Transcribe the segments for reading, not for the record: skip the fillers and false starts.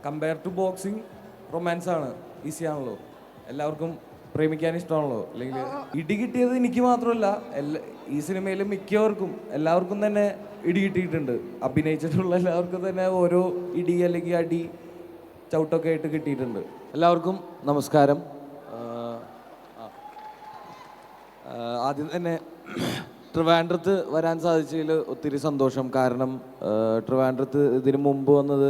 Compare to boxing romance ആണ്, easy ആണല്ലോ, എല്ലാവർക്കും പ്രേമിക്കാൻ ഇഷ്ടമാണല്ലോ. അല്ലെങ്കിൽ ഇടി കിട്ടിയത് എനിക്ക് മാത്രമല്ല, ഈ സിനിമയിൽ മിക്കവർക്കും എല്ലാവർക്കും തന്നെ ഇടി കിട്ടിയിട്ടുണ്ട്. അഭിനയിച്ചിട്ടുള്ള എല്ലാവർക്കും തന്നെ ഓരോ ഇടി അല്ലെങ്കിൽ അടി ചവിട്ടൊക്കെ ആയിട്ട് കിട്ടിയിട്ടുണ്ട്. എല്ലാവർക്കും നമസ്കാരം. ആദ്യം തന്നെ ട്രിവാൻഡ്രത്ത് വരാൻ സാധിച്ചതിൽ ഒത്തിരി സന്തോഷം. കാരണം ട്രിവാൻഡ്രത്ത് ഇതിനു മുമ്പ് വന്നത്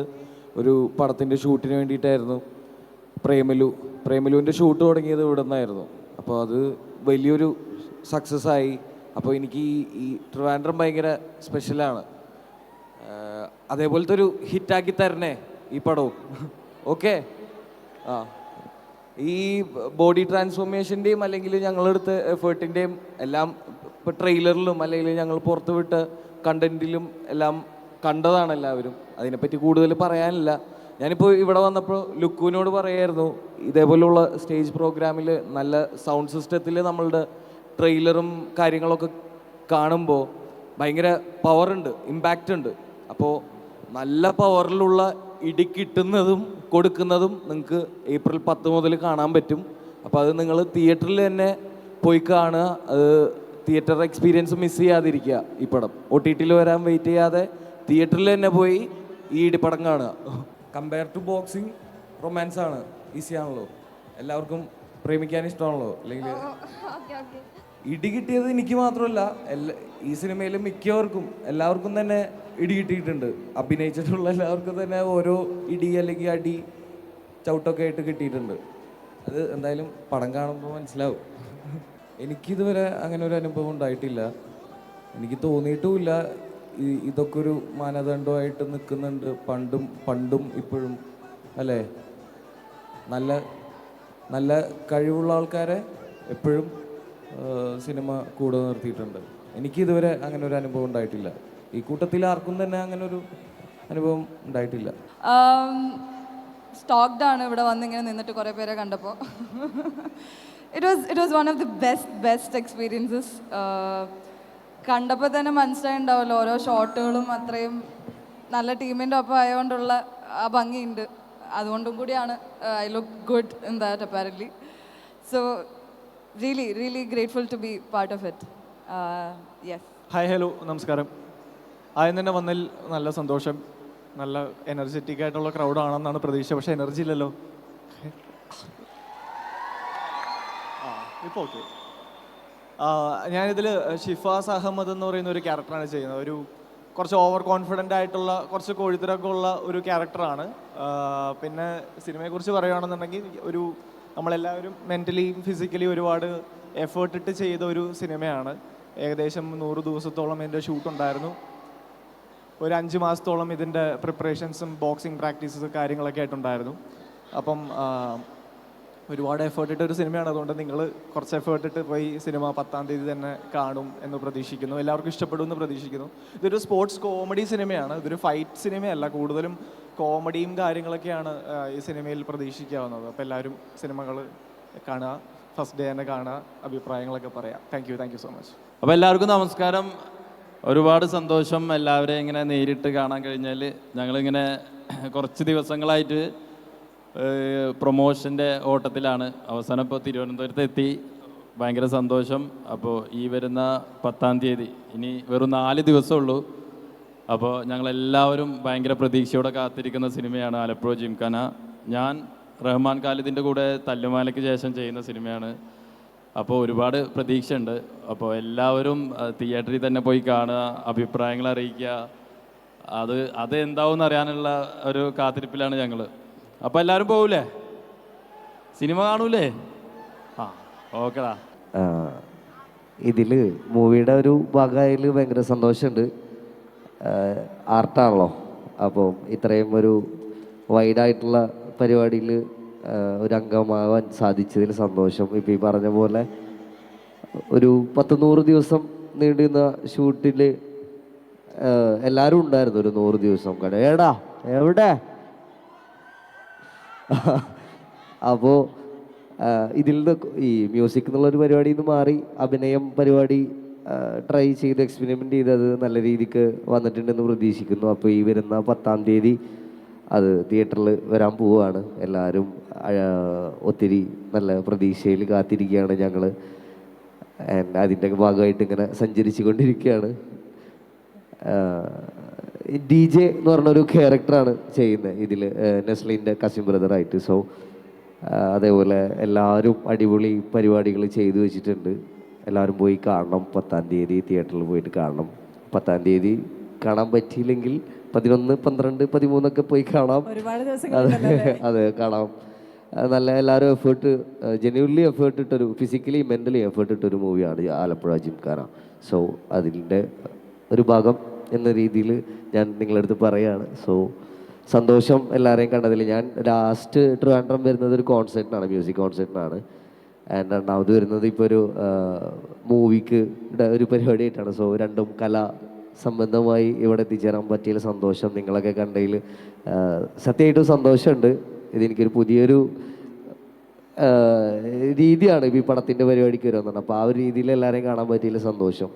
ഒരു പടത്തിൻ്റെ ഷൂട്ടിന് വേണ്ടിയിട്ടായിരുന്നു. പ്രേമലുവിൻ്റെ ഷൂട്ട് തുടങ്ങിയത് ഇവിടെ നിന്നായിരുന്നു. അപ്പോൾ അത് വലിയൊരു സക്സസ് ആയി. അപ്പോൾ എനിക്ക് ഈ ട്രിവാൻഡ്രം ഭയങ്കര സ്പെഷ്യലാണ്. അതേപോലത്തെ ഒരു ഹിറ്റാക്കി തരണേ ഈ പടവും. ഓക്കെ. ഈ ബോഡി ട്രാൻസ്ഫോർമേഷൻ്റെയും അല്ലെങ്കിൽ ഞങ്ങളെടുത്ത എഫേർട്ടിൻ്റെയും എല്ലാം ഇപ്പോൾ ട്രെയിലറിലും അല്ലെങ്കിൽ ഞങ്ങൾ പുറത്ത് വിട്ട കണ്ടൻറ്റിലും എല്ലാം കണ്ടതാണ് എല്ലാവരും. അതിനെപ്പറ്റി കൂടുതൽ പറയാനില്ല. ഞാനിപ്പോൾ ഇവിടെ വന്നപ്പോൾ ലുക്കുവിനോട് പറയായിരുന്നു, ഇതേപോലെയുള്ള സ്റ്റേജ് പ്രോഗ്രാമിൽ നല്ല സൗണ്ട് സിസ്റ്റത്തിൽ നമ്മളുടെ ട്രെയിലറും കാര്യങ്ങളൊക്കെ കാണുമ്പോൾ ഭയങ്കര പവറുണ്ട്, ഇമ്പാക്റ്റ് ഉണ്ട്. അപ്പോൾ നല്ല പവറിലുള്ള ഇടി കിട്ടുന്നതും കൊടുക്കുന്നതും നിങ്ങൾക്ക് ഏപ്രിൽ 10 മുതൽ കാണാൻ പറ്റും. അപ്പോൾ അത് നിങ്ങൾ തിയേറ്ററിൽ തന്നെ പോയി കാണുക. അത് തിയേറ്റർ എക്സ്പീരിയൻസ് മിസ് ചെയ്യാതിരിക്കുക. ഈ പടം OTT-ൽ വരാൻ വെയിറ്റ് ചെയ്യാതെ തിയേറ്ററിൽ തന്നെ പോയി ഈ ഇടിപ്പടം കാണുക. കമ്പയർ ടു ബോക്സിങ് റൊമാൻസ് ആണ്, ഈസി ആണല്ലോ, എല്ലാവർക്കും പ്രേമിക്കാൻ ഇഷ്ടമാണല്ലോ. അല്ലെങ്കിൽ ഇടി കിട്ടിയത് എനിക്ക് മാത്രമല്ല, ഈ സിനിമയിൽ മിക്കവർക്കും എല്ലാവർക്കും തന്നെ ഇടി കിട്ടിയിട്ടുണ്ട്. അഭിനയിച്ചിട്ടുള്ള എല്ലാവർക്കും തന്നെ ഓരോ ഇടി അല്ലെങ്കിൽ അടി ചവിട്ടൊക്കെ ആയിട്ട് കിട്ടിയിട്ടുണ്ട്. അത് എന്തായാലും പടം കാണുമ്പോൾ മനസ്സിലാവും. എനിക്കിതുവരെ അങ്ങനെ ഒരു അനുഭവം ഉണ്ടായിട്ടില്ല. എനിക്ക് തോന്നിയിട്ടുമില്ല ഇതൊക്കെ ഒരു മാനദണ്ഡമായിട്ട് നിൽക്കുന്നുണ്ട് പണ്ടും ഇപ്പോഴും, അല്ലേ? നല്ല നല്ല കഴിവുള്ള ആൾക്കാരെ എപ്പോഴും സിനിമ കൂടെ നിർത്തിയിട്ടുണ്ട്. എനിക്കിതുവരെ അങ്ങനെ ഒരു അനുഭവം ഉണ്ടായിട്ടില്ല. ഈ കൂട്ടത്തിൽ ആർക്കും തന്നെ അങ്ങനെ ഒരു അനുഭവം ഉണ്ടായിട്ടില്ല. സ്റ്റോക്ഡ് ആണ് ഇവിടെ വന്ന് ഇങ്ങനെ നിന്നിട്ട് കുറേ പേരെ കണ്ടപ്പോൾ. It was one of the best experiences. കണ്ടപ്പോൾ തന്നെ മനസ്സിലായിട്ടുണ്ടാവുമല്ലോ, ഓരോ ഷോട്ടുകളും അത്രയും നല്ല ടീമിൻ്റെ ഒപ്പം ആയതുകൊണ്ടുള്ള ആ ഭംഗിയുണ്ട്. അതുകൊണ്ടും കൂടിയാണ് I look good in that apparently. So really grateful to be part of it. Yes. Hi, hello, നമസ്കാരം. ആദ്യം തന്നെ വന്നതിൽ നല്ല സന്തോഷം. നല്ല എനർജറ്റിക് ആയിട്ടുള്ള ക്രൗഡാണെന്നാണ് പ്രതീക്ഷ. പക്ഷേ എനർജി ഇല്ലല്ലോ. ഇപ്പോൾ ഓക്കെ. ഞാനിതിൽ ഷിഫാസ് അഹമ്മദ് എന്ന് പറയുന്ന ഒരു ക്യാരക്ടറാണ് ചെയ്യുന്നത്. ഒരു കുറച്ച് ഓവർ കോൺഫിഡൻ്റ് ആയിട്ടുള്ള, കുറച്ച് കോഴിത്തിരൊക്കെ ഉള്ള ഒരു ക്യാരക്ടറാണ്. പിന്നെ സിനിമയെക്കുറിച്ച് പറയുകയാണെന്നുണ്ടെങ്കിൽ നമ്മളെല്ലാവരും മെൻ്റലിയും ഫിസിക്കലി ഒരുപാട് എഫേർട്ട് ഇട്ട് ചെയ്ത ഒരു സിനിമയാണ്. ഏകദേശം 100 ദിവസത്തോളം ഇതിൻ്റെ ഷൂട്ടുണ്ടായിരുന്നു. ഒരു 5 മാസത്തോളം ഇതിൻ്റെ പ്രിപ്പറേഷൻസും ബോക്സിങ് പ്രാക്ടീസസും കാര്യങ്ങളൊക്കെ ആയിട്ടുണ്ടായിരുന്നു. അപ്പം ഒരുപാട് എഫേർട്ട് ഇട്ട ഒരു സിനിമയാണ്. അതുകൊണ്ട് നിങ്ങൾ കുറച്ച് എഫേർട്ട് ഇട്ട് പോയി സിനിമ 10-ാം തീയതി തന്നെ കാണും എന്ന് പ്രതീക്ഷിക്കുന്നു. എല്ലാവർക്കും ഇഷ്ടപ്പെടുമെന്ന് പ്രതീക്ഷിക്കുന്നു. ഇതൊരു സ്പോർട്സ് കോമഡി സിനിമയാണ്. ഇതൊരു ഫൈറ്റ് സിനിമയല്ല. കൂടുതലും കോമഡിയും കാര്യങ്ങളൊക്കെയാണ് ഈ സിനിമയിൽ പ്രതീക്ഷിക്കാവുന്നത്. അപ്പോൾ എല്ലാവരും സിനിമകൾ കാണുക, ഫസ്റ്റ് ഡേ തന്നെ കാണുക, അഭിപ്രായങ്ങളൊക്കെ പറയാം. Thank you so much. അപ്പോൾ എല്ലാവർക്കും നമസ്കാരം. ഒരുപാട് സന്തോഷം എല്ലാവരെയും ഇങ്ങനെ നേരിട്ട് കാണാൻ കഴിഞ്ഞാൽ. ഞങ്ങളിങ്ങനെ കുറച്ച് ദിവസങ്ങളായിട്ട് പ്രൊമോഷൻ്റെ ഓട്ടത്തിലാണ്. അവസാനം ഇപ്പോൾ തിരുവനന്തപുരത്ത് എത്തി. ഭയങ്കര സന്തോഷം. അപ്പോൾ ഈ വരുന്ന 10-ാം തീയതി ഇനി വെറും 4 ദിവസമുള്ളൂ. അപ്പോൾ ഞങ്ങളെല്ലാവരും ഭയങ്കര പ്രതീക്ഷയോടെ കാത്തിരിക്കുന്ന സിനിമയാണ് ആലപ്പുഴ ജിംഖാന. ഞാൻ റഹ്മാൻ ഖാലിദിൻ്റെ കൂടെ തല്ലുമാലയ്ക്ക് ശേഷം ചെയ്യുന്ന സിനിമയാണ്. അപ്പോൾ ഒരുപാട് പ്രതീക്ഷയുണ്ട്. അപ്പോൾ എല്ലാവരും തിയേറ്ററിൽ തന്നെ പോയി കാണുക, അഭിപ്രായങ്ങൾ അറിയിക്കുക. അത് എന്താവും അറിയാനുള്ള ഒരു കാത്തിരിപ്പിലാണ് ഞങ്ങൾ. അപ്പോൾ എല്ലാവരും പോകൂലേ? സിനിമ കാണൂലേ? ഓക്കെടാ. ഇതിൽ മൂവിയുടെ ഒരു ഭാഗമായതിൽ ഭയങ്കര സന്തോഷമുണ്ട്. ആർട്ടാണല്ലോ, അപ്പോൾ ഇത്രയും ഒരു വൈഡായിട്ടുള്ള പരിപാടിയിൽ ഒരു അംഗമാവാൻ സാധിച്ചതിൽ സന്തോഷം. ഇപ്പോൾ ഈ പറഞ്ഞ പോലെ ഒരു 10-100 ദിവസം നീണ്ടുന്ന ഷൂട്ടിൽ എല്ലാവരും ഉണ്ടായിരുന്നു. ഒരു 100 ദിവസം എടാ എവിടെ. അപ്പോൾ ഇതിൽ നിന്ന് ഈ മ്യൂസിക് എന്നുള്ളൊരു പരിപാടിയിൽ നിന്ന് മാറി അഭിനയം പരിപാടി ട്രൈ ചെയ്ത് എക്സ്പെരിമെൻ്റ് ചെയ്ത് അത് നല്ല രീതിക്ക് വന്നിട്ടുണ്ടെന്ന് പ്രതീക്ഷിക്കുന്നു. അപ്പോൾ ഈ വരുന്ന 10-ാം തീയതി അത് തിയേറ്ററിൽ വരാൻ പോവുകയാണ്. എല്ലാവരും ഒത്തിരി നല്ല പ്രതീക്ഷയിൽ കാത്തിരിക്കുകയാണ് ഞങ്ങൾ. ആൻഡ് അതിൻ്റെ ഭാഗമായിട്ട് ഇങ്ങനെ സഞ്ചരിച്ചു കൊണ്ടിരിക്കുകയാണ്. DJ എന്ന് പറഞ്ഞൊരു ക്യാരക്ടറാണ് ചെയ്യുന്നത് ഇതിൽ, നെസ്ലിൻ്റെ കസിൻ ബ്രദറായിട്ട്. സോ അതേപോലെ എല്ലാവരും അടിപൊളി പരിപാടികൾ ചെയ്തു വെച്ചിട്ടുണ്ട്. എല്ലാവരും പോയി കാണണം. 10-ാം തീയതി തിയേറ്ററിൽ പോയിട്ട് കാണണം. 10-ാം തീയതി കാണാൻ പറ്റിയില്ലെങ്കിൽ 11, 12, 13 പോയി കാണാം. അതെ കാണാം. നല്ല എല്ലാവരും എഫേർട്ട്, ജെന്യൂൻലി എഫേർട്ട് ഇട്ടൊരു, ഫിസിക്കലി മെൻ്റലി എഫേർട്ട് ഇട്ടൊരു മൂവിയാണ് ആലപ്പുഴ ജിംഖാന. സോ അതിൻ്റെ ഒരു ഭാഗം എന്ന രീതിയിൽ ഞാൻ നിങ്ങളടുത്ത് പറയുകയാണ്. സോ സന്തോഷം എല്ലാവരെയും കണ്ടതിൽ. ഞാൻ ലാസ്റ്റ് ട്രിവാൻഡ്രം വരുന്നത് ഒരു കോൺസേർട്ടിനാണ്, മ്യൂസിക് കോൺസേർട്ടിനാണ്. ആൻഡ് രണ്ടാമത് വരുന്നത് ഇപ്പോൾ ഒരു മൂവിക്ക് ഒരു പരിപാടിയായിട്ടാണ്. സോ രണ്ടും കലാ സംബന്ധമായി ഇവിടെ എത്തിച്ചേരാൻ പറ്റിയ സന്തോഷം, നിങ്ങളൊക്കെ കണ്ടതിൽ സത്യമായിട്ടും സന്തോഷമുണ്ട്. ഇതെനിക്കൊരു പുതിയൊരു രീതിയാണ് ഈ പടത്തിൻ്റെ പരിപാടിക്ക് വരുന്നത്. അപ്പോൾ ആ ഒരു രീതിയിൽ എല്ലാവരെയും കാണാൻ പറ്റിയ സന്തോഷം.